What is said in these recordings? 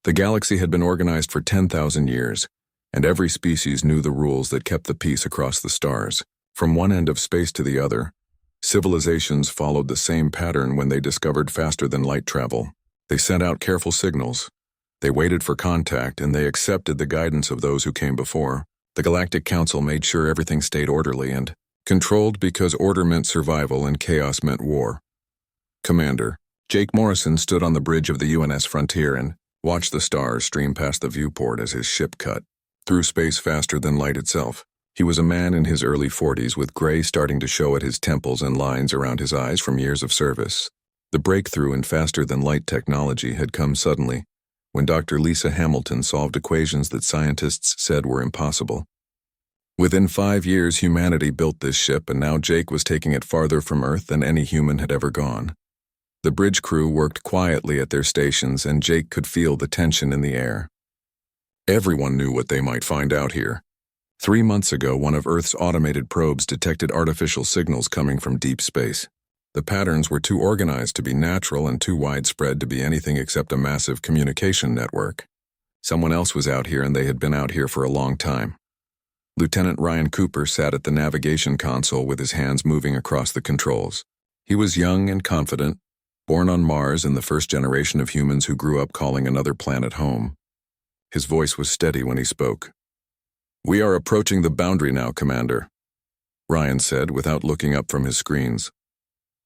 The galaxy had been organized for 10,000 years, and every species knew the rules that kept the peace across the stars. From one end of space to the other, civilizations followed the same pattern when they discovered faster-than-light travel. They sent out careful signals. They waited for contact, and they accepted the guidance of those who came before. The Galactic Council made sure everything stayed orderly and controlled because order meant survival and chaos meant war. Commander Jake Morrison stood on the bridge of the UNS Frontier and watched the stars stream past the viewport as his ship cut through space faster than light itself. He was a man in his early 40s with gray starting to show at his temples and lines around his eyes from years of service. The breakthrough in faster-than-light technology had come suddenly, when Dr. Lisa Hamilton solved equations that scientists said were impossible. Within 5 years, humanity built this ship, and now Jake was taking it farther from Earth than any human had ever gone. The bridge crew worked quietly at their stations, and Jake could feel the tension in the air. Everyone knew what they might find out here. 3 months ago, one of Earth's automated probes detected artificial signals coming from deep space. The patterns were too organized to be natural and too widespread to be anything except a massive communication network. Someone else was out here, and they had been out here for a long time. Lieutenant Ryan Cooper sat at the navigation console with his hands moving across the controls. He was young and confident, born on Mars in the first generation of humans who grew up calling another planet home. His voice was steady when he spoke. "We are approaching the boundary now, Commander," Ryan said without looking up from his screens.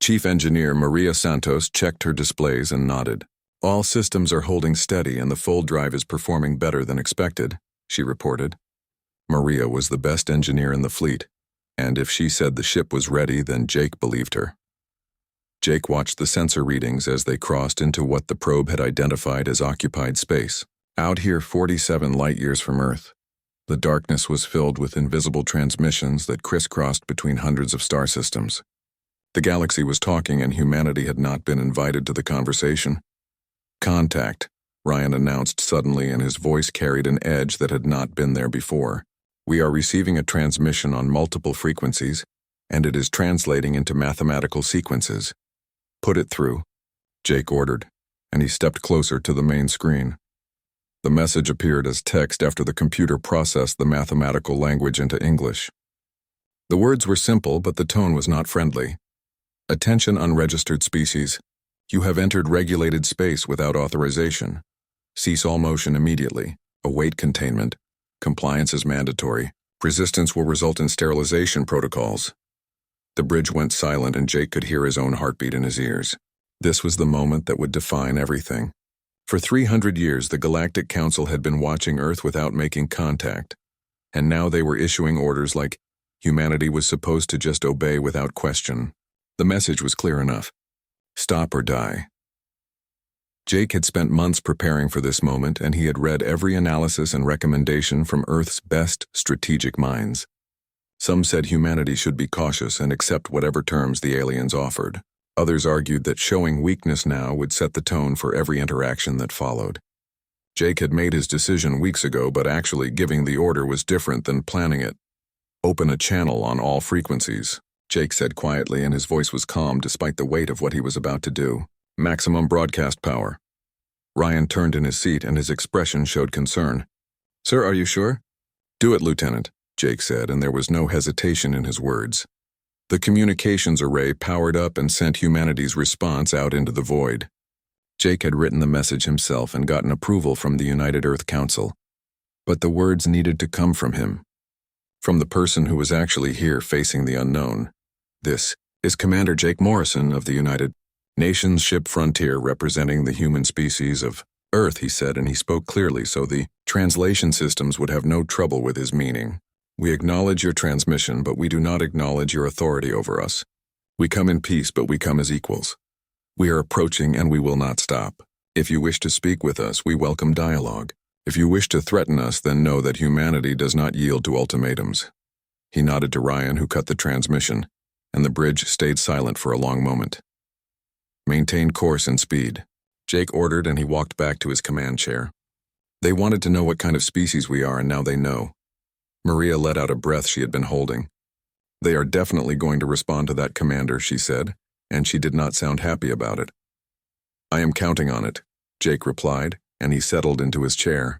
Chief Engineer Maria Santos checked her displays and nodded. "All systems are holding steady and the full drive is performing better than expected," she reported. Maria was the best engineer in the fleet, and if she said the ship was ready, then Jake believed her. Jake watched the sensor readings as they crossed into what the probe had identified as occupied space. Out here 47 light-years from Earth, the darkness was filled with invisible transmissions that crisscrossed between hundreds of star systems. The galaxy was talking, and humanity had not been invited to the conversation. "Contact," Ryan announced suddenly, and his voice carried an edge that had not been there before. "We are receiving a transmission on multiple frequencies, and it is translating into mathematical sequences. Put it through," Jake ordered, and he stepped closer to the main screen. The message appeared as text after the computer processed the mathematical language into English. The words were simple, but the tone was not friendly. "Attention, unregistered species. You have entered regulated space without authorization. Cease all motion immediately. Await containment. Compliance is mandatory. Resistance will result in sterilization protocols." The bridge went silent, and Jake could hear his own heartbeat in his ears. This was the moment that would define everything. For 300 years, the Galactic Council had been watching Earth without making contact, and now they were issuing orders like humanity was supposed to just obey without question. The message was clear enough. Stop or die. Jake had spent months preparing for this moment, and he had read every analysis and recommendation from Earth's best strategic minds. Some said humanity should be cautious and accept whatever terms the aliens offered. Others argued that showing weakness now would set the tone for every interaction that followed. Jake had made his decision weeks ago, but actually giving the order was different than planning it. "Open a channel on all frequencies," Jake said quietly, and his voice was calm despite the weight of what he was about to do. "Maximum broadcast power." Ryan turned in his seat, and his expression showed concern. "Sir, are you sure?" "Do it, Lieutenant," Jake said, and there was no hesitation in his words. The communications array powered up and sent humanity's response out into the void. Jake had written the message himself and gotten approval from the United Earth Council. But the words needed to come from him, from the person who was actually here facing the unknown. "This is Commander Jake Morrison of the United Nations Ship Frontier, representing the human species of Earth," he said, and he spoke clearly so the translation systems would have no trouble with his meaning. "We acknowledge your transmission, but we do not acknowledge your authority over us. We come in peace, but we come as equals. We are approaching, and we will not stop. If you wish to speak with us, we welcome dialogue. If you wish to threaten us, then know that humanity does not yield to ultimatums." He nodded to Ryan, who cut the transmission, and the bridge stayed silent for a long moment. "Maintain course and speed," Jake ordered, and he walked back to his command chair. "They wanted to know what kind of species we are, and now they know." Maria let out a breath she had been holding. "They are definitely going to respond to that, Commander," she said, and she did not sound happy about it. "I am counting on it," Jake replied, and he settled into his chair.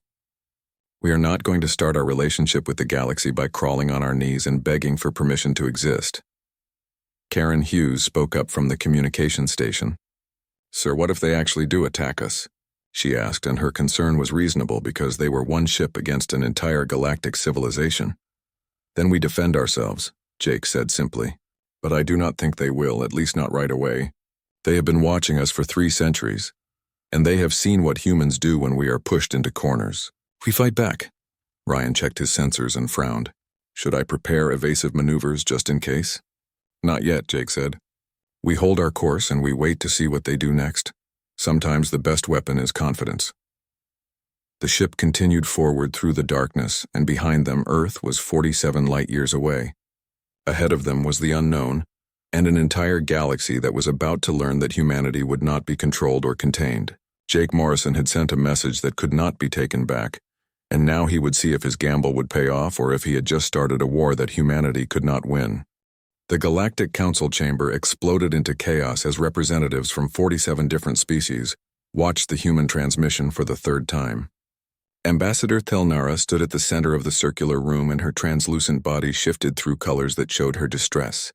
We are not going to start our relationship with the galaxy by crawling on our knees and begging for permission to exist. Karen Hughes spoke up from the communication station. Sir, what if they actually do attack us? She asked, and her concern was reasonable because they were one ship against an entire galactic civilization. Then we defend ourselves, Jake said simply. But I do not think they will, at least not right away. They have been watching us for 3 centuries, and they have seen what humans do when we are pushed into corners. We fight back. Ryan checked his sensors and frowned. Should I prepare evasive maneuvers just in case? Not yet, Jake said. We hold our course and we wait to see what they do next. Sometimes the best weapon is confidence. The ship continued forward through the darkness, and behind them Earth was 47 light-years away. Ahead of them was the unknown, and an entire galaxy that was about to learn that humanity would not be controlled or contained. Jake Morrison had sent a message that could not be taken back, and now he would see if his gamble would pay off or if he had just started a war that humanity could not win. The Galactic Council chamber exploded into chaos as representatives from 47 different species watched the human transmission for the 3rd time. Ambassador Thelnara stood at the center of the circular room, and her translucent body shifted through colors that showed her distress.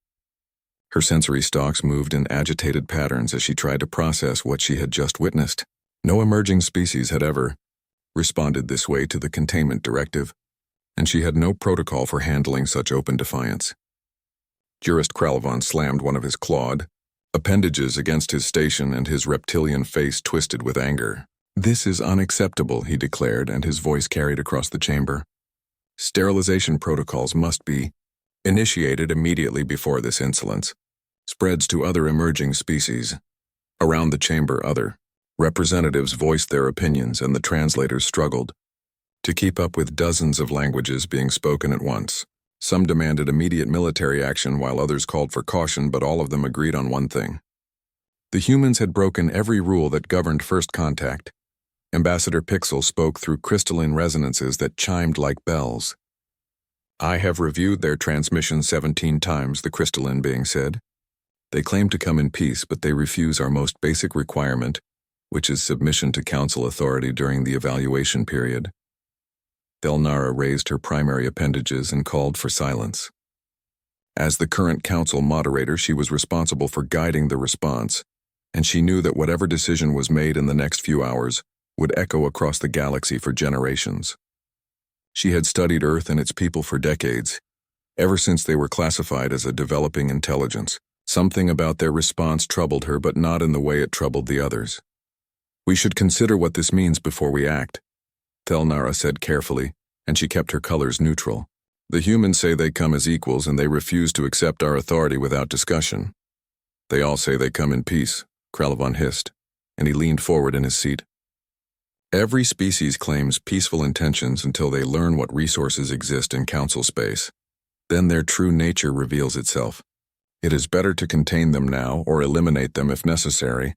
Her sensory stalks moved in agitated patterns as she tried to process what she had just witnessed. No emerging species had ever responded this way to the containment directive, and she had no protocol for handling such open defiance. Jurist Kralvan slammed one of his clawed appendages against his station, and his reptilian face twisted with anger. This is unacceptable, he declared, and his voice carried across the chamber. Sterilization protocols must be initiated immediately before this insolence spreads to other emerging species. Around the chamber, other representatives voiced their opinions, and the translators struggled to keep up with dozens of languages being spoken at once. Some demanded immediate military action while others called for caution, but all of them agreed on one thing. The humans had broken every rule that governed first contact. Ambassador Pixel spoke through crystalline resonances that chimed like bells. I have reviewed their transmission 17 times, the crystalline being said. They claim to come in peace, but they refuse our most basic requirement, which is submission to council authority during the evaluation period. Thelnara raised her primary appendages and called for silence. As the current council moderator, she was responsible for guiding the response, and she knew that whatever decision was made in the next few hours would echo across the galaxy for generations. She had studied Earth and its people for decades, ever since they were classified as a developing intelligence. Something about their response troubled her, but not in the way it troubled the others. We should consider what this means before we act, Thelnara said carefully, and she kept her colors neutral. The humans say they come as equals, and they refuse to accept our authority without discussion. They all say they come in peace, Kralvan hissed, and he leaned forward in his seat. Every species claims peaceful intentions until they learn what resources exist in council space. Then their true nature reveals itself. It is better to contain them now or eliminate them if necessary.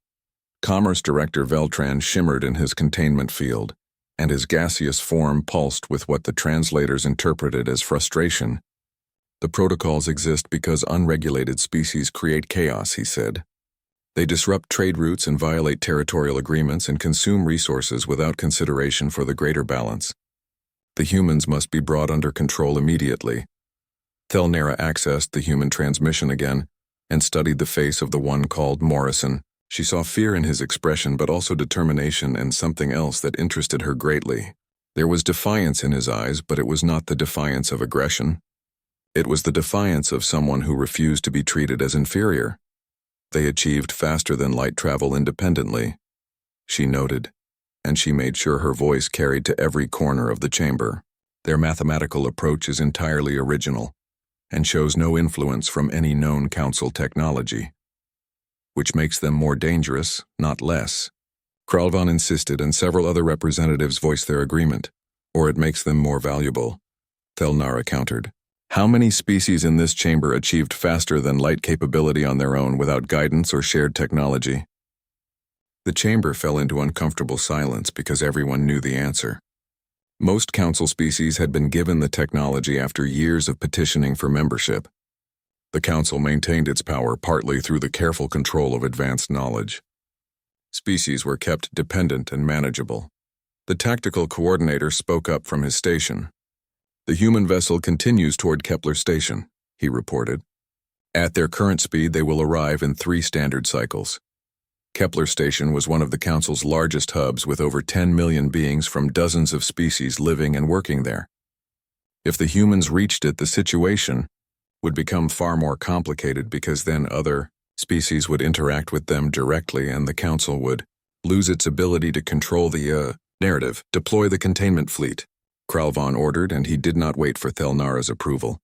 Commerce Director Veltran shimmered in his containment field, and his gaseous form pulsed with what the translators interpreted as frustration. The protocols exist because unregulated species create chaos, he said. They disrupt trade routes and violate territorial agreements and consume resources without consideration for the greater balance. The humans must be brought under control immediately. Thelnara accessed the human transmission again and studied the face of the one called Morrison. She saw fear in his expression, but also determination and something else that interested her greatly. There was defiance in his eyes, but it was not the defiance of aggression. It was the defiance of someone who refused to be treated as inferior. They achieved faster than light travel independently, she noted, and she made sure her voice carried to every corner of the chamber. Their mathematical approach is entirely original and shows no influence from any known council technology, which makes them more dangerous, not less. Kralvan insisted, and several other representatives voiced their agreement. Or it makes them more valuable, Thelnara countered. How many species in this chamber achieved faster than light capability on their own without guidance or shared technology? The chamber fell into uncomfortable silence because everyone knew the answer. Most council species had been given the technology after years of petitioning for membership. The council maintained its power partly through the careful control of advanced knowledge. Species were kept dependent and manageable. The tactical coordinator spoke up from his station. "The human vessel continues toward Kepler Station," he reported. "At their current speed, they will arrive in 3 standard cycles." Kepler Station was one of the Council's largest hubs, with over 10 million beings from dozens of species living and working there. If the humans reached it, the situation would become far more complicated, because then other species would interact with them directly, and the Council would lose its ability to control the narrative. "Deploy the containment fleet," Kralvon ordered, and he did not wait for Thelnara's approval.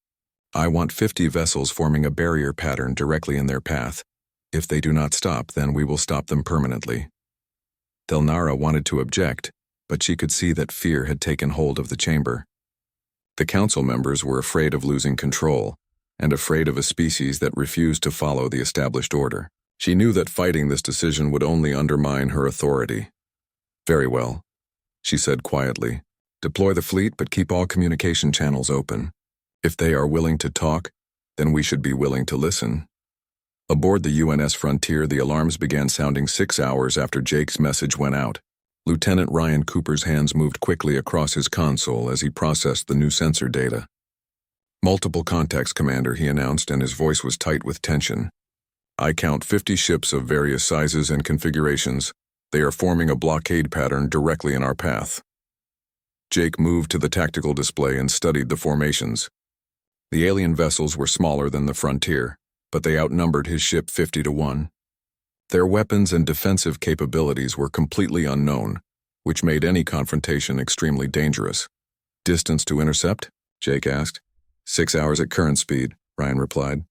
"I want 50 vessels forming a barrier pattern directly in their path. If they do not stop, then we will stop them permanently." Thelnara wanted to object, but she could see that fear had taken hold of the chamber. The council members were afraid of losing control, and afraid of a species that refused to follow the established order. She knew that fighting this decision would only undermine her authority. "Very well," she said quietly. "Deploy the fleet, but keep all communication channels open. If they are willing to talk, then we should be willing to listen." Aboard the UNS Frontier, the alarms began sounding 6 hours after Jake's message went out. Lieutenant Ryan Cooper's hands moved quickly across his console as he processed the new sensor data. "Multiple contacts, Commander," he announced, and his voice was tight with tension. "I count 50 ships of various sizes and configurations. They are forming a blockade pattern directly in our path." Jake moved to the tactical display and studied the formations. The alien vessels were smaller than the Frontier, but they outnumbered his ship 50 to 1. Their weapons and defensive capabilities were completely unknown, which made any confrontation extremely dangerous. "Distance to intercept?" Jake asked. 6 hours at current speed," Ryan replied.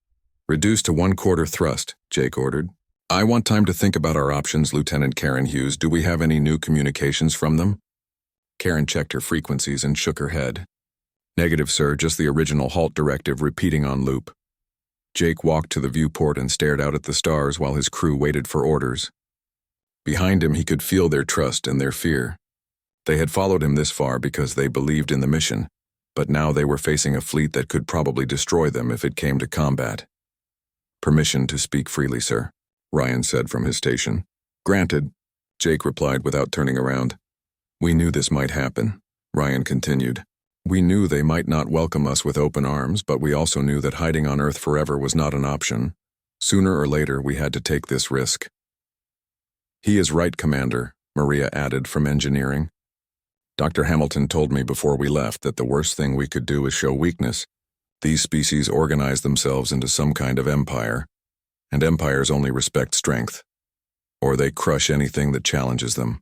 "Reduce to 1/4 thrust," Jake ordered. "I want time to think about our options, Lieutenant Karen Hughes. Do we have any new communications from them?" Karen checked her frequencies and shook her head. "Negative, sir, just the original halt directive repeating on loop." Jake walked to the viewport and stared out at the stars while his crew waited for orders. Behind him, he could feel their trust and their fear. They had followed him this far because they believed in the mission, but now they were facing a fleet that could probably destroy them if it came to combat. "Permission to speak freely, sir," Ryan said from his station. "Granted," Jake replied without turning around. "We knew this might happen," Ryan continued. "We knew they might not welcome us with open arms, but we also knew that hiding on Earth forever was not an option. Sooner or later, we had to take this risk." "He is right, Commander," Maria added from engineering. "Dr. Hamilton told me before we left that the worst thing we could do is show weakness. These species organize themselves into some kind of empire, and empires only respect strength, or they crush anything that challenges them,"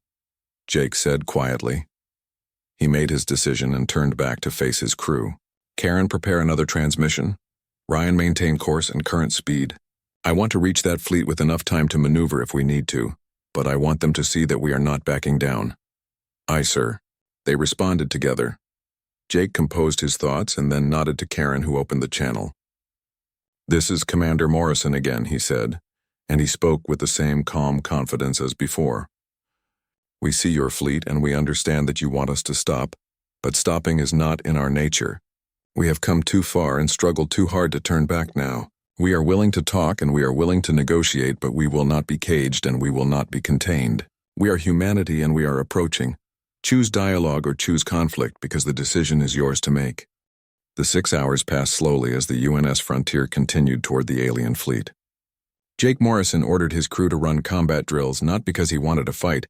Jake said quietly. He made his decision and turned back to face his crew. "Karen, prepare another transmission. Ryan, maintain course and current speed. I want to reach that fleet with enough time to maneuver if we need to, but I want them to see that we are not backing down." "Aye, sir." They responded together. Jake composed his thoughts and then nodded to Karen, who opened the channel. "This is Commander Morrison again," he said, and he spoke with the same calm confidence as before. "We see your fleet and we understand that you want us to stop, but stopping is not in our nature. We have come too far and struggled too hard to turn back now. We are willing to talk and we are willing to negotiate, but we will not be caged and we will not be contained. We are humanity and we are approaching. Choose dialogue or choose conflict, because the decision is yours to make." The 6 hours passed slowly as the UNS Frontier continued toward the alien fleet. Jake Morrison ordered his crew to run combat drills, not because he wanted to fight,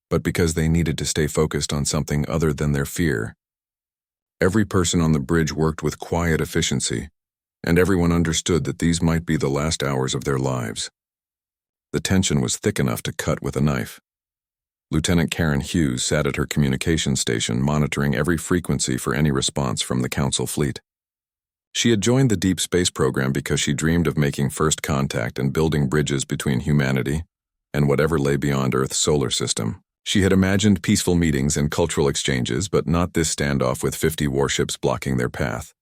but because they needed to stay focused on something other than their fear. Every person on the bridge worked with quiet efficiency, and everyone understood that these might be the last hours of their lives. The tension was thick enough to cut with a knife. Lieutenant Karen Hughes sat at her communication station, monitoring every frequency for any response from the Council fleet. She had joined the Deep Space program because she dreamed of making first contact and building bridges between humanity and whatever lay beyond Earth's solar system. She had imagined peaceful meetings and cultural exchanges, but not this standoff with 50 warships blocking their path.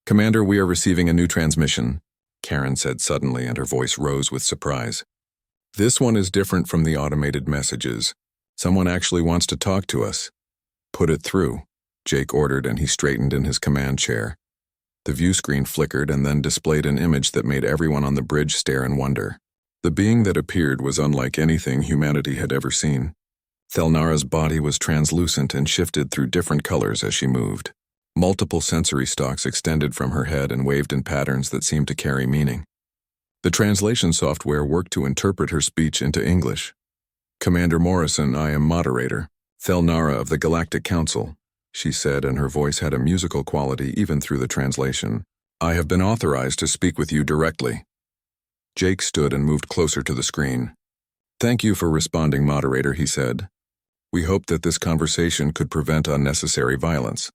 "Commander, we are receiving a new transmission," Karen said suddenly, and her voice rose with surprise. "This one is different from the automated messages. Someone actually wants to talk to us." "Put it through," Jake ordered, and he straightened in his command chair. The view screen flickered and then displayed an image that made everyone on the bridge stare in wonder. The being that appeared was unlike anything humanity had ever seen. Thelnara's body was translucent and shifted through different colors as she moved. Multiple sensory stalks extended from her head and waved in patterns that seemed to carry meaning. The translation software worked to interpret her speech into English. "Commander Morrison, I am moderator, Thelnara of the Galactic Council," she said, and her voice had a musical quality even through the translation. "I have been authorized to speak with you directly." Jake stood and moved closer to the screen. "Thank you for responding, moderator," he said. "We hope that this conversation could prevent unnecessary violence."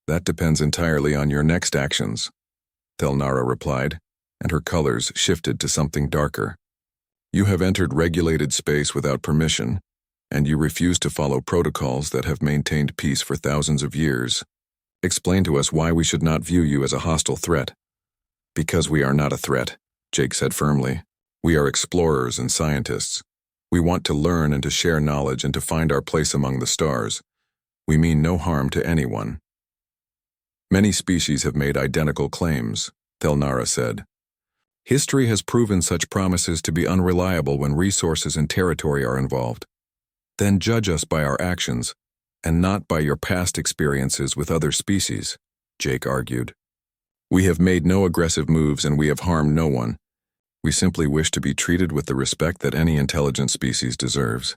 "That depends entirely on your next actions," Thelnara replied, and her colors shifted to something darker. "You have entered regulated space without permission, and you refuse to follow protocols that have maintained peace for thousands of years. Explain to us why we should not view you as a hostile threat." "Because we are not a threat," Jake said firmly. "We are explorers and scientists. We want to learn and to share knowledge and to find our place among the stars. We mean no harm to anyone." "Many species have made identical claims," Thelnara said. "History has proven such promises to be unreliable when resources and territory are involved. Then judge us by our actions, and not by your past experiences with other species," Jake argued. "We have made no aggressive moves and we have harmed no one. We simply wish to be treated with the respect that any intelligent species deserves."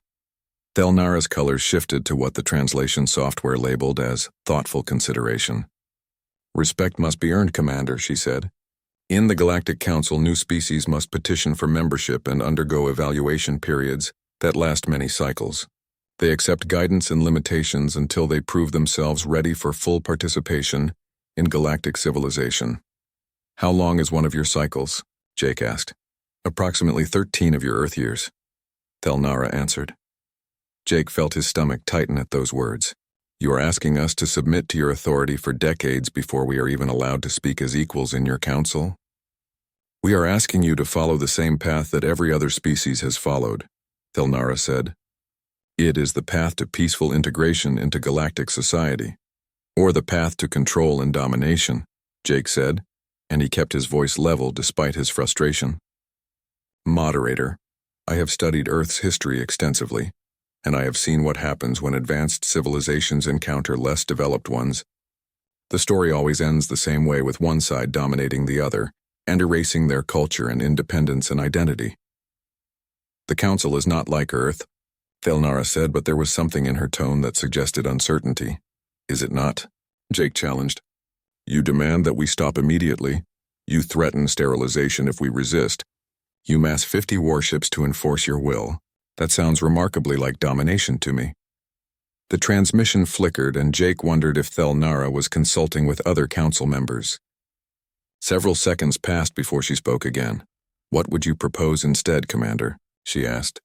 Thelnara's colors shifted to what the translation software labeled as thoughtful consideration. "Respect must be earned, Commander," she said. "In the Galactic Council, new species must petition for membership and undergo evaluation periods that last many cycles. They accept guidance and limitations until they prove themselves ready for full participation in galactic civilization." "How long is one of your cycles?" Jake asked. "Approximately 13 of your Earth years," Thelnara answered. Jake felt his stomach tighten at those words. "You are asking us to submit to your authority for decades before we are even allowed to speak as equals in your council?" "We are asking you to follow the same path that every other species has followed," Thelnara said. "It is the path to peaceful integration into galactic society, or the path to control and domination," Jake said, and he kept his voice level despite his frustration. "Moderator, I have studied Earth's history extensively, and I have seen what happens when advanced civilizations encounter less developed ones. The story always ends the same way, with one side dominating the other and erasing their culture and independence and identity." "The Council is not like Earth," Thelnara said, but there was something in her tone that suggested uncertainty. "Is it not?" Jake challenged. "You demand that we stop immediately. You threaten sterilization if we resist. You mass 50 warships to enforce your will. That sounds remarkably like domination to me." The transmission flickered, and Jake wondered if Thelnara was consulting with other council members. Several seconds passed before she spoke again. "What would you propose instead, Commander?" she asked.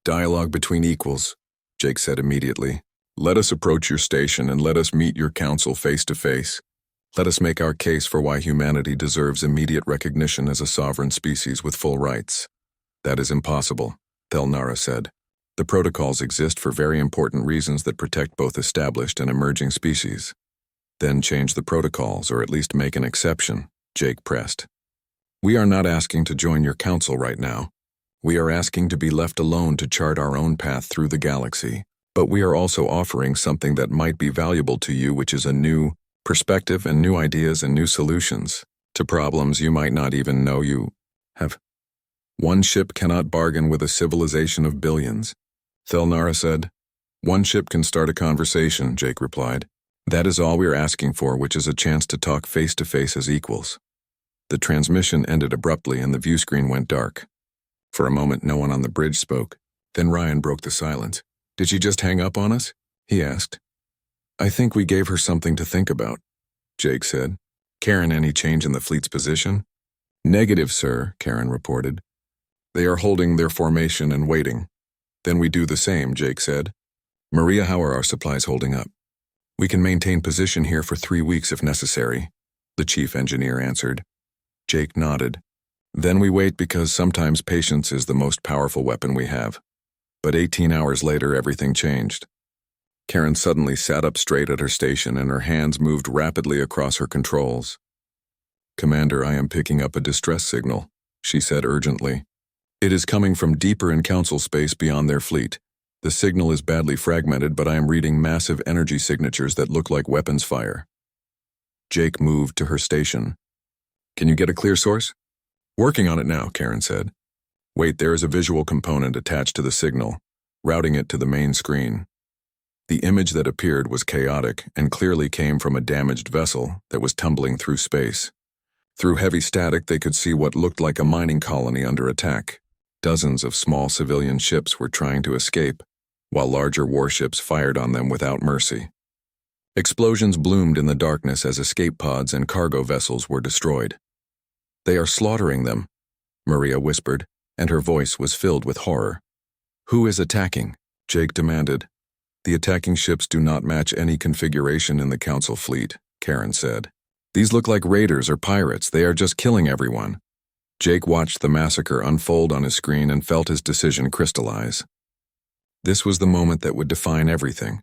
"Dialogue between equals," Jake said immediately. "Let us approach your station and let us meet your council face to face. Let us make our case for why humanity deserves immediate recognition as a sovereign species with full rights." "That is impossible," Thelnara said. "The protocols exist for very important reasons that protect both established and emerging species." "Then change the protocols, or at least make an exception," Jake pressed. "We are not asking to join your council right now. We are asking to be left alone to chart our own path through the galaxy. But we are also offering something that might be valuable to you, which is a new perspective and new ideas and new solutions to problems you might not even know you have." "One ship cannot bargain with a civilization of billions," Thelnara said. "One ship can start a conversation," Jake replied. "That is all we are asking for, which is a chance to talk face to face as equals." The transmission ended abruptly and the view screen went dark. For a moment, no one on the bridge spoke. Then Ryan broke the silence. "Did she just hang up on us?" he asked. "I think we gave her something to think about," Jake said. "Karen, any change in the fleet's position?" "Negative, sir," Karen reported. "They are holding their formation and waiting." "Then we do the same," Jake said. "Maria, how are our supplies holding up?" "We can maintain position here for 3 weeks if necessary," the chief engineer answered. Jake nodded. "Then we wait, because sometimes patience is the most powerful weapon we have." But 18 hours later, everything changed. Karen suddenly sat up straight at her station and her hands moved rapidly across her controls. "Commander, I am picking up a distress signal," she said urgently. "It is coming from deeper in council space beyond their fleet. The signal is badly fragmented, but I am reading massive energy signatures that look like weapons fire. Jake moved to her station. Can you get a clear source? Working on it now, Karen said. Wait, there is a visual component attached to the signal, routing it to the main screen. The image that appeared was chaotic and clearly came from a damaged vessel that was tumbling through space. Through heavy static, they could see what looked like a mining colony under attack. Dozens of small civilian ships were trying to escape, while larger warships fired on them without mercy. Explosions bloomed in the darkness as escape pods and cargo vessels were destroyed. They are slaughtering them, Maria whispered, and her voice was filled with horror. Who is attacking? Jake demanded. The attacking ships do not match any configuration in the Council fleet, Karen said. These look like raiders or pirates. They are just killing everyone. Jake watched the massacre unfold on his screen and felt his decision crystallize. This was the moment that would define everything.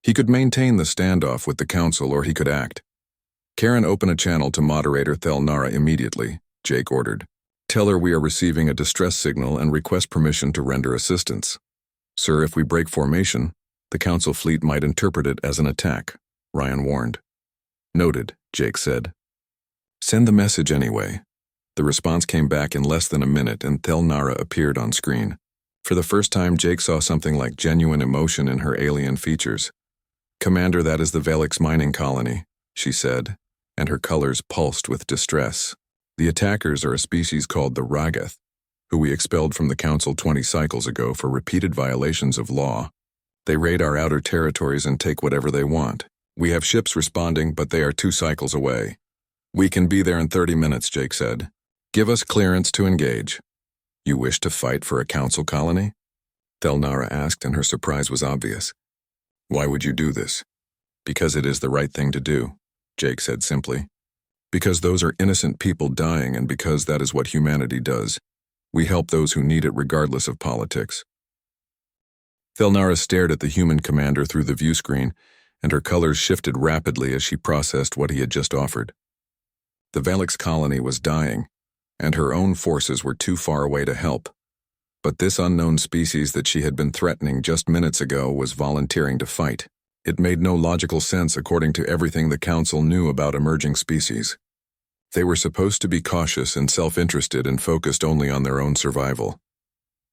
He could maintain the standoff with the Council, or he could act. Karen, open a channel to moderator Thelnara immediately, Jake ordered. Tell her we are receiving a distress signal and request permission to render assistance. Sir, if we break formation, the Council fleet might interpret it as an attack, Ryan warned. Noted, Jake said. Send the message anyway. The response came back in less than a minute, and Thelnara appeared on screen. For the first time, Jake saw something like genuine emotion in her alien features. Commander, that is the Velix mining colony, she said, and her colors pulsed with distress. The attackers are a species called the Ragath, who we expelled from the Council 20 cycles ago for repeated violations of law. They raid our outer territories and take whatever they want. We have ships responding, but they are 2 cycles away. We can be there in 30 minutes, Jake said. Give us clearance to engage. You wish to fight for a Council colony? Thelnara asked, and her surprise was obvious. Why would you do this? Because it is the right thing to do, Jake said simply. Because those are innocent people dying, and because that is what humanity does. We help those who need it regardless of politics. Thelnara stared at the human commander through the view screen, and her colors shifted rapidly as she processed what he had just offered. The Velix colony was dying, and her own forces were too far away to help. But this unknown species that she had been threatening just minutes ago was volunteering to fight. It made no logical sense according to everything the Council knew about emerging species. They were supposed to be cautious and self-interested and focused only on their own survival.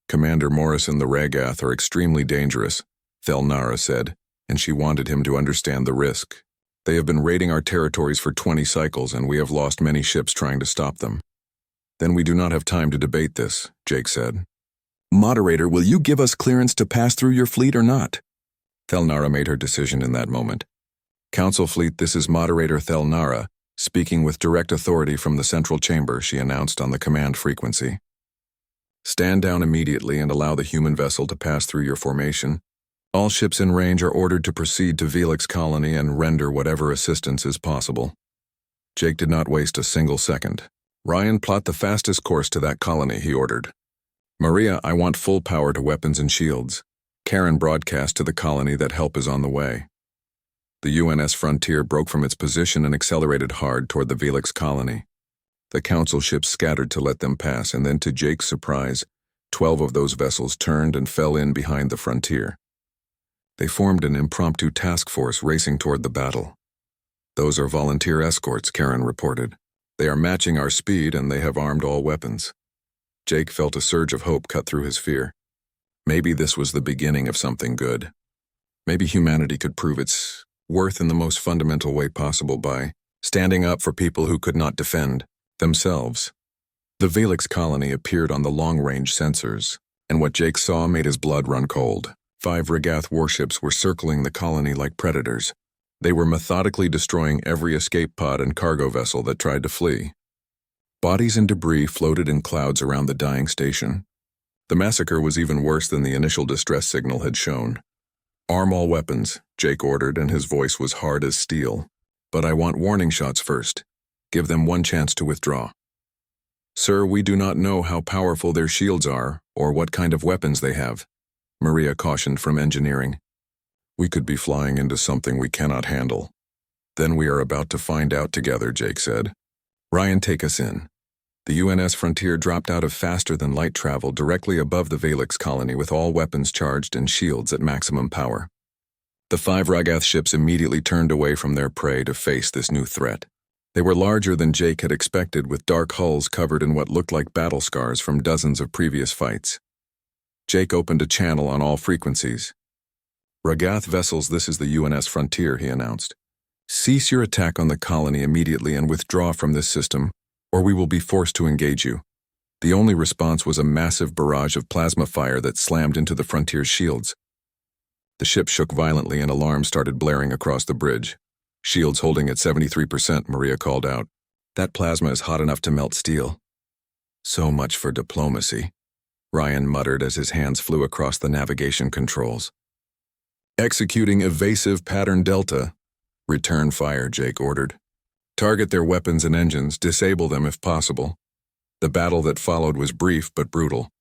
Commander Morris and the Ragath are extremely dangerous, Thelnara said, and she wanted him to understand the risk. They have been raiding our territories for 20 cycles, and we have lost many ships trying to stop them. Then we do not have time to debate this, Jake said. Moderator, will you give us clearance to pass through your fleet or not? Thelnara made her decision in that moment. Council fleet, this is Moderator Thelnara, speaking with direct authority from the central chamber, she announced on the command frequency. Stand down immediately and allow the human vessel to pass through your formation. All ships in range are ordered to proceed to Velix colony and render whatever assistance is possible. Jake did not waste a single second. Ryan, plot the fastest course to that colony, he ordered. Maria, I want full power to weapons and shields. Karen broadcast to the colony that help is on the way. The UNS Frontier broke from its position and accelerated hard toward the Velix colony. The Council ships scattered to let them pass, and then to Jake's surprise, 12 of those vessels turned and fell in behind the Frontier. They formed an impromptu task force racing toward the battle. Those are volunteer escorts, Karen reported. They are matching our speed, and they have armed all weapons. Jake felt a surge of hope cut through his fear. Maybe this was the beginning of something good. Maybe humanity could prove its worth in the most fundamental way possible by standing up for people who could not defend themselves. The Velix colony appeared on the long-range sensors, and what Jake saw made his blood run cold. 5 Ragath warships were circling the colony like predators. They were methodically destroying every escape pod and cargo vessel that tried to flee. Bodies and debris floated in clouds around the dying station. The massacre was even worse than the initial distress signal had shown. Arm all weapons, Jake ordered, and his voice was hard as steel. But I want warning shots first. Give them one chance to withdraw. Sir, we do not know how powerful their shields are or what kind of weapons they have, Maria cautioned from engineering. We could be flying into something we cannot handle. Then we are about to find out together, Jake said. Ryan, take us in. The UNS Frontier dropped out of faster-than-light travel directly above the Valix colony with all weapons charged and shields at maximum power. The 5 Ragath ships immediately turned away from their prey to face this new threat. They were larger than Jake had expected, with dark hulls covered in what looked like battle scars from dozens of previous fights. Jake opened a channel on all frequencies. "Ragath vessels, this is the UNS Frontier," he announced. "Cease your attack on the colony immediately and withdraw from this system, or we will be forced to engage you." The only response was a massive barrage of plasma fire that slammed into the Frontier's shields. The ship shook violently and alarms started blaring across the bridge. "Shields holding at 73%, Maria called out. "That plasma is hot enough to melt steel." "So much for diplomacy," Ryan muttered as his hands flew across the navigation controls. "Executing evasive pattern Delta." "Return fire," Jake ordered. "Target their weapons and engines, disable them if possible." The battle that followed was brief but brutal.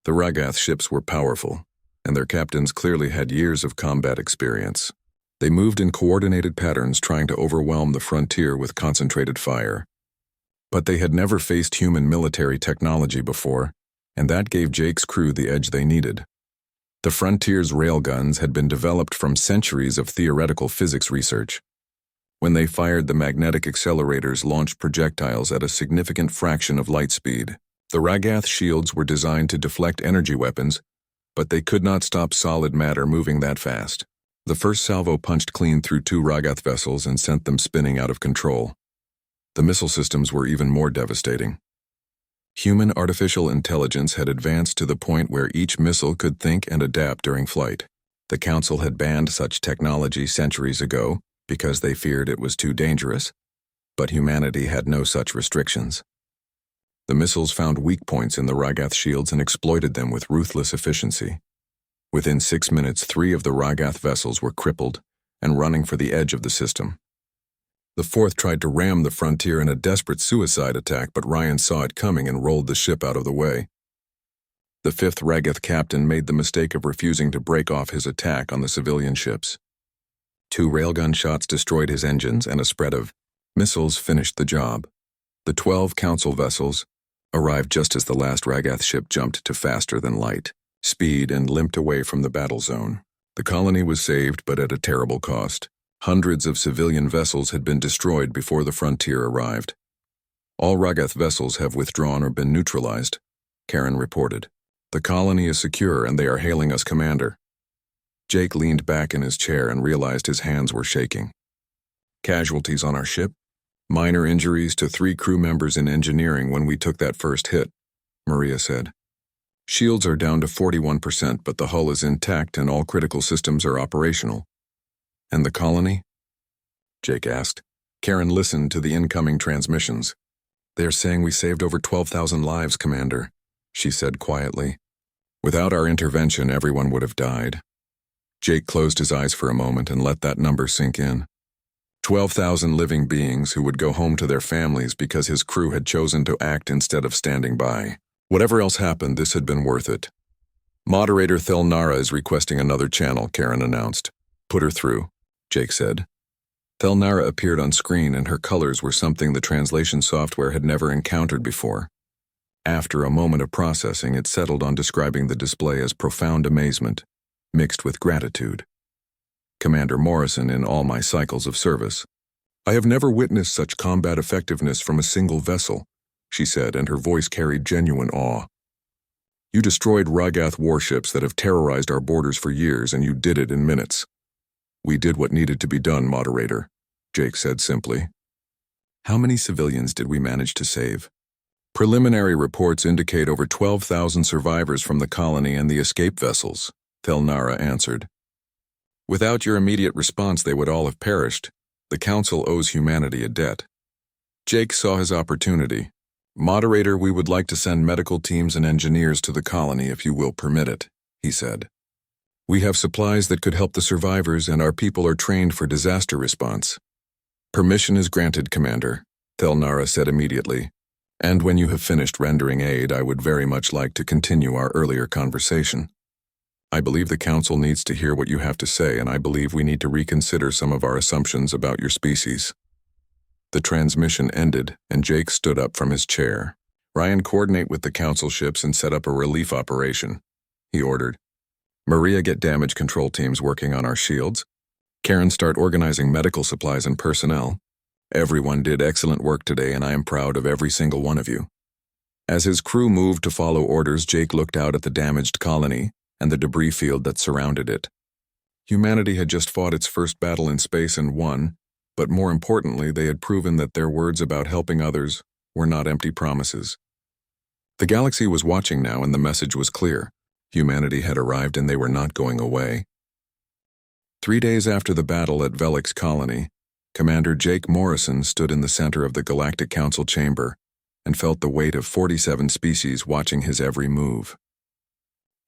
The Ragath ships were powerful, and their captains clearly had years of combat experience. They moved in coordinated patterns, trying to overwhelm the Frontier with concentrated fire. But they had never faced human military technology before, and that gave Jake's crew the edge they needed. The Frontier's railguns had been developed from centuries of theoretical physics research. When they fired, the magnetic accelerators launched projectiles at a significant fraction of light speed. The Ragath shields were designed to deflect energy weapons, but they could not stop solid matter moving that fast. The first salvo punched clean through 2 Ragath vessels and sent them spinning out of control. The missile systems were even more devastating. Human artificial intelligence had advanced to the point where each missile could think and adapt during flight. The Council had banned such technology centuries ago because they feared it was too dangerous, but humanity had no such restrictions. The missiles found weak points in the Ragath shields and exploited them with ruthless efficiency. Within 6 minutes, 3 of the Ragath vessels were crippled and running for the edge of the system. The 4th tried to ram the Frontier in a desperate suicide attack, but Ryan saw it coming and rolled the ship out of the way. The 5th Ragath captain made the mistake of refusing to break off his attack on the civilian ships. 2 railgun shots destroyed his engines, and a spread of missiles finished the job. The 12 Council vessels arrived just as the last Ragath ship jumped to faster-than-light speed and limped away from the battle zone. The colony was saved, but at a terrible cost. Hundreds of civilian vessels had been destroyed before the Frontier arrived. "All Ragath vessels have withdrawn or been neutralized," Karen reported. "The colony is secure and they are hailing us, Commander." Jake leaned back in his chair and realized his hands were shaking. "Casualties on our ship? Minor injuries to 3 crew members in engineering when we took that first hit," Maria said. "Shields are down to 41%, but the hull is intact and all critical systems are operational." "And the colony?" Jake asked. Karen listened to the incoming transmissions. "They are saying we saved over 12,000 lives, Commander," she said quietly. "Without our intervention, everyone would have died." Jake closed his eyes for a moment and let that number sink in. 12,000 living beings who would go home to their families because his crew had chosen to act instead of standing by. Whatever else happened, this had been worth it. "Moderator Thelnara is requesting another channel," Karen announced. "Put her through," Jake said. Thelnara appeared on screen, and her colors were something the translation software had never encountered before. After a moment of processing, it settled on describing the display as profound amazement, mixed with gratitude. "Commander Morrison, in all my cycles of service, I have never witnessed such combat effectiveness from a single vessel," she said, and her voice carried genuine awe. "You destroyed Ragath warships that have terrorized our borders for years, and you did it in minutes." "We did what needed to be done, Moderator," Jake said simply. "How many civilians did we manage to save?" "Preliminary reports indicate over 12,000 survivors from the colony and the escape vessels," Thelnara answered. "Without your immediate response, they would all have perished. The Council owes humanity a debt." Jake saw his opportunity. "Moderator, we would like to send medical teams and engineers to the colony if you will permit it," he said. "We have supplies that could help the survivors, and our people are trained for disaster response." "Permission is granted, Commander," Thelnara said immediately. "And when you have finished rendering aid, I would very much like to continue our earlier conversation. I believe the Council needs to hear what you have to say, and I believe we need to reconsider some of our assumptions about your species." The transmission ended, and Jake stood up from his chair. Ryan, coordinate with the council ships and set up a relief operation, he ordered. Maria, get damage control teams working on our shields. Karen, start organizing medical supplies and personnel. Everyone did excellent work today, and I am proud of every single one of you. As his crew moved to follow orders, Jake looked out at the damaged colony and the debris field that surrounded it. Humanity had just fought its first battle in space and won, but more importantly, they had proven that their words about helping others were not empty promises. The galaxy was watching now, and the message was clear. Humanity had arrived, and they were not going away. 3 days after the battle at Velik's colony, Commander Jake Morrison stood in the center of the Galactic Council chamber and felt the weight of 47 species watching his every move.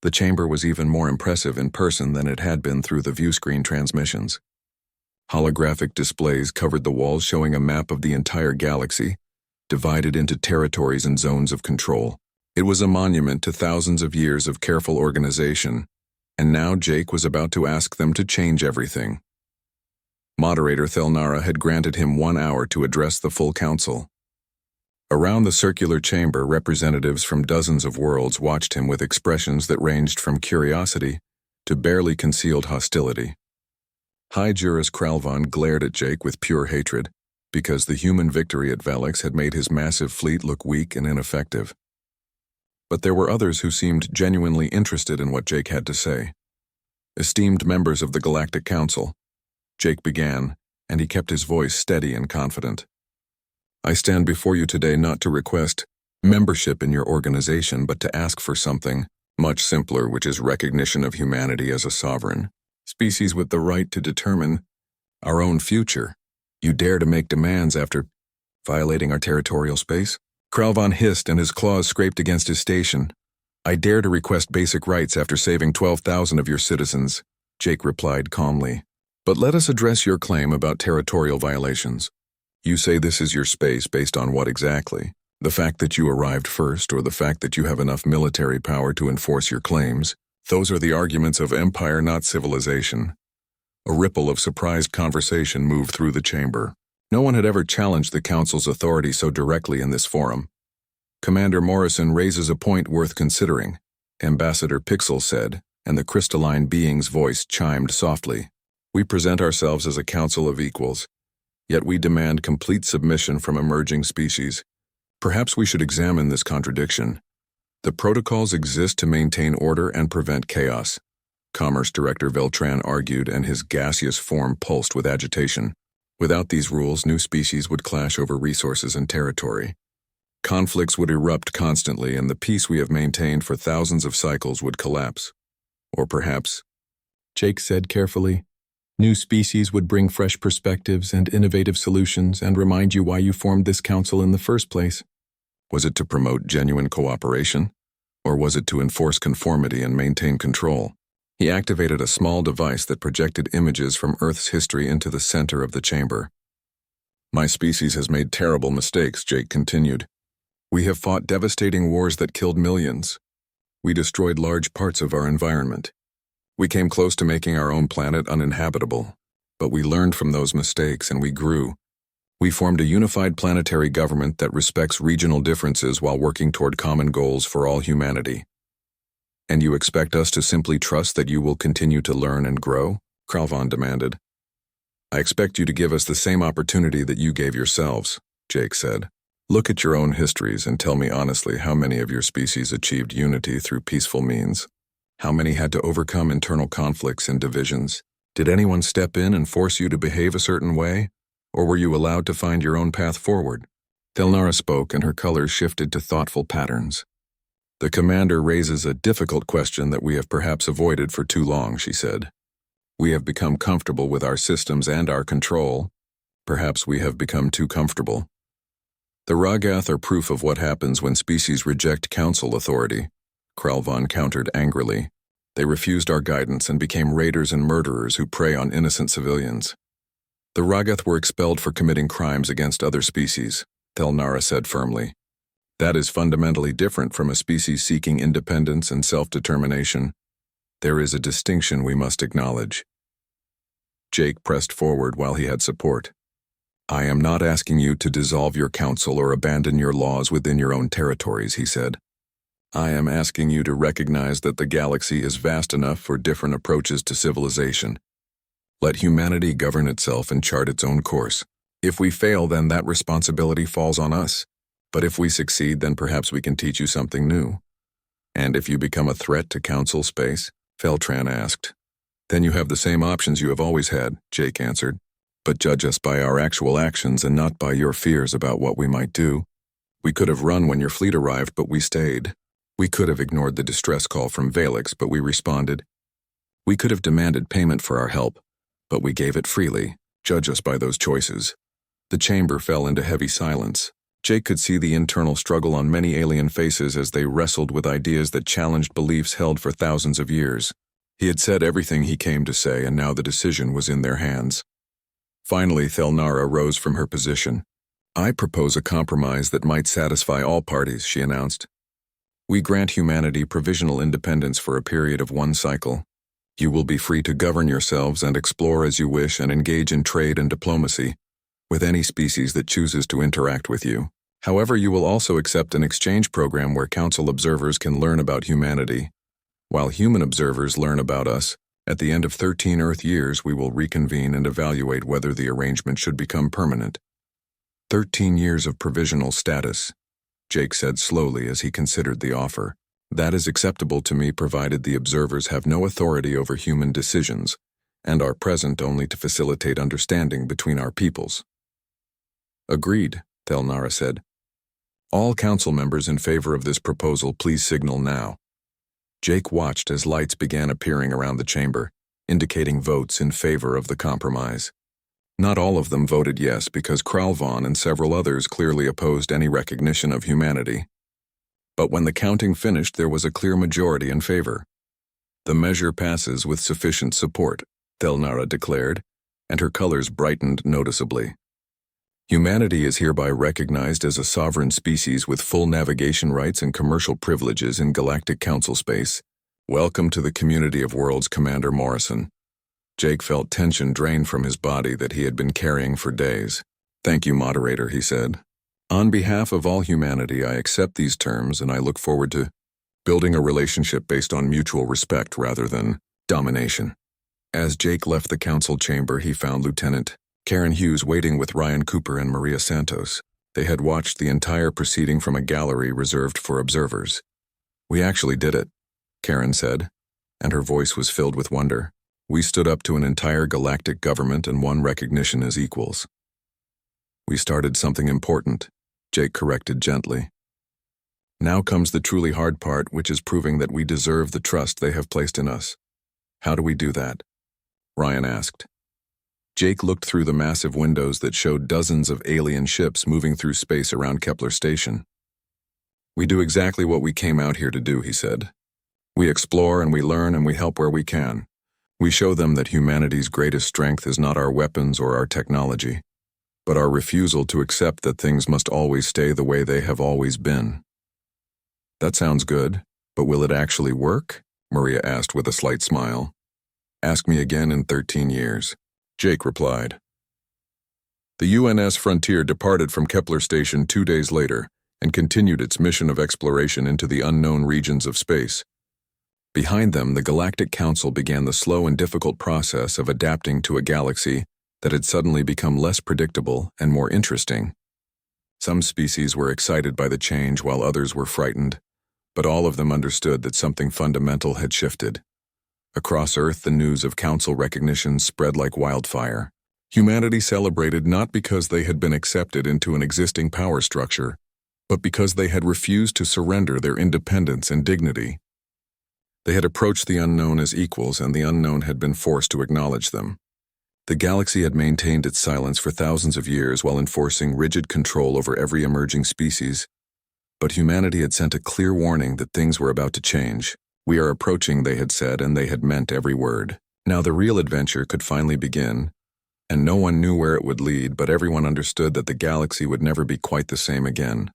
The chamber was even more impressive in person than it had been through the viewscreen transmissions. Holographic displays covered the walls, showing a map of the entire galaxy, divided into territories and zones of control. It was a monument to thousands of years of careful organization, and now Jake was about to ask them to change everything. Moderator Thelnara had granted him 1 hour to address the full council. Around the circular chamber, representatives from dozens of worlds watched him with expressions that ranged from curiosity to barely concealed hostility. High Juris Kralvan glared at Jake with pure hatred, because the human victory at Velix had made his massive fleet look weak and ineffective. But there were others who seemed genuinely interested in what Jake had to say. Esteemed members of the Galactic Council, Jake began, and he kept his voice steady and confident. I stand before you today not to request membership in your organization, but to ask for something much simpler, which is recognition of humanity as a sovereign species with the right to determine our own future. You dare to make demands after violating our territorial space? Kralvan hissed, and his claws scraped against his station. I dare to request basic rights after saving 12,000 of your citizens, Jake replied calmly. But let us address your claim about territorial violations. You say this is your space based on what exactly? The fact that you arrived first, or the fact that you have enough military power to enforce your claims? Those are the arguments of empire, not civilization. A ripple of surprised conversation moved through the chamber. No one had ever challenged the Council's authority so directly in this forum. Commander Morrison raises a point worth considering, Ambassador Pixel said, and the crystalline being's voice chimed softly. We present ourselves as a council of equals, yet we demand complete submission from emerging species. Perhaps we should examine this contradiction. The protocols exist to maintain order and prevent chaos, Commerce Director Veltran argued, and his gaseous form pulsed with agitation. Without these rules, new species would clash over resources and territory. Conflicts would erupt constantly, and the peace we have maintained for thousands of cycles would collapse. Or perhaps, Jake said carefully, new species would bring fresh perspectives and innovative solutions and remind you why you formed this council in the first place. Was it to promote genuine cooperation? Or was it to enforce conformity and maintain control? He activated a small device that projected images from Earth's history into the center of the chamber. My species has made terrible mistakes, Jake continued. We have fought devastating wars that killed millions. We destroyed large parts of our environment. We came close to making our own planet uninhabitable, but we learned from those mistakes and we grew. We formed a unified planetary government that respects regional differences while working toward common goals for all humanity. And you expect us to simply trust that you will continue to learn and grow? Kralvan demanded. I expect you to give us the same opportunity that you gave yourselves, Jake said. Look at your own histories and tell me honestly how many of your species achieved unity through peaceful means. How many had to overcome internal conflicts and divisions? Did anyone step in and force you to behave a certain way? Or were you allowed to find your own path forward? Thelnara spoke, and her colors shifted to thoughtful patterns. The commander raises a difficult question that we have perhaps avoided for too long, she said. We have become comfortable with our systems and our control. Perhaps we have become too comfortable. The Ragath are proof of what happens when species reject council authority, Kralvan countered angrily. They refused our guidance and became raiders and murderers who prey on innocent civilians. The Ragath were expelled for committing crimes against other species, Thelnara said firmly. That is fundamentally different from a species seeking independence and self-determination. There is a distinction we must acknowledge. Jake pressed forward while he had support. I am not asking you to dissolve your council or abandon your laws within your own territories, he said. I am asking you to recognize that the galaxy is vast enough for different approaches to civilization. Let humanity govern itself and chart its own course. If we fail, then that responsibility falls on us. But if we succeed, then perhaps we can teach you something new. And if you become a threat to council space? Feltran asked. Then you have the same options you have always had, Jake answered. But judge us by our actual actions and not by your fears about what we might do. We could have run when your fleet arrived, but we stayed. We could have ignored the distress call from Valix, but we responded. We could have demanded payment for our help, but we gave it freely. Judge us by those choices. The chamber fell into heavy silence. Jake could see the internal struggle on many alien faces as they wrestled with ideas that challenged beliefs held for thousands of years. He had said everything he came to say, and now the decision was in their hands. Finally, Thelnara rose from her position. I propose a compromise that might satisfy all parties, she announced. We grant humanity provisional independence for a period of 1 cycle. You will be free to govern yourselves and explore as you wish and engage in trade and diplomacy with any species that chooses to interact with you. However, you will also accept an exchange program where council observers can learn about humanity. While human observers learn about us, at the end of 13 Earth years we will reconvene and evaluate whether the arrangement should become permanent. 13 years of provisional status, Jake said slowly as he considered the offer. That is acceptable to me provided the observers have no authority over human decisions and are present only to facilitate understanding between our peoples. Agreed, Thelnara said. All council members in favor of this proposal, please signal now. Jake watched as lights began appearing around the chamber, indicating votes in favor of the compromise. Not all of them voted yes because Kralvon and several others clearly opposed any recognition of humanity. But when the counting finished, there was a clear majority in favor. The measure passes with sufficient support, Thelnara declared, and her colors brightened noticeably. Humanity is hereby recognized as a sovereign species with full navigation rights and commercial privileges in Galactic Council space. Welcome to the community of worlds, Commander Morrison. Jake felt tension drain from his body that he had been carrying for days. Thank you, moderator, he said. On behalf of all humanity, I accept these terms and I look forward to building a relationship based on mutual respect rather than domination. As Jake left the council chamber, he found Lieutenant Karen Hughes waiting with Ryan Cooper and Maria Santos. They had watched the entire proceeding from a gallery reserved for observers. We actually did it, Karen said, and her voice was filled with wonder. We stood up to an entire galactic government and won recognition as equals. We started something important, Jake corrected gently. Now comes the truly hard part, which is proving that we deserve the trust they have placed in us. How do we do that? Ryan asked. Jake looked through the massive windows that showed dozens of alien ships moving through space around Kepler Station. We do exactly what we came out here to do, he said. We explore and we learn and we help where we can. We show them that humanity's greatest strength is not our weapons or our technology, but our refusal to accept that things must always stay the way they have always been. That sounds good, but will it actually work? Maria asked with a slight smile. Ask me again in 13 years. Jake replied. The UNS Frontier departed from Kepler Station 2 days later and continued its mission of exploration into the unknown regions of space. Behind them, the Galactic Council began the slow and difficult process of adapting to a galaxy that had suddenly become less predictable and more interesting. Some species were excited by the change while others were frightened, but all of them understood that something fundamental had shifted. Across Earth, the news of council recognition spread like wildfire. Humanity celebrated not because they had been accepted into an existing power structure, but because they had refused to surrender their independence and dignity. They had approached the unknown as equals, and the unknown had been forced to acknowledge them. The galaxy had maintained its silence for thousands of years while enforcing rigid control over every emerging species. But humanity had sent a clear warning that things were about to change. We are approaching, they had said, and they had meant every word. Now the real adventure could finally begin, and no one knew where it would lead, but everyone understood that the galaxy would never be quite the same again.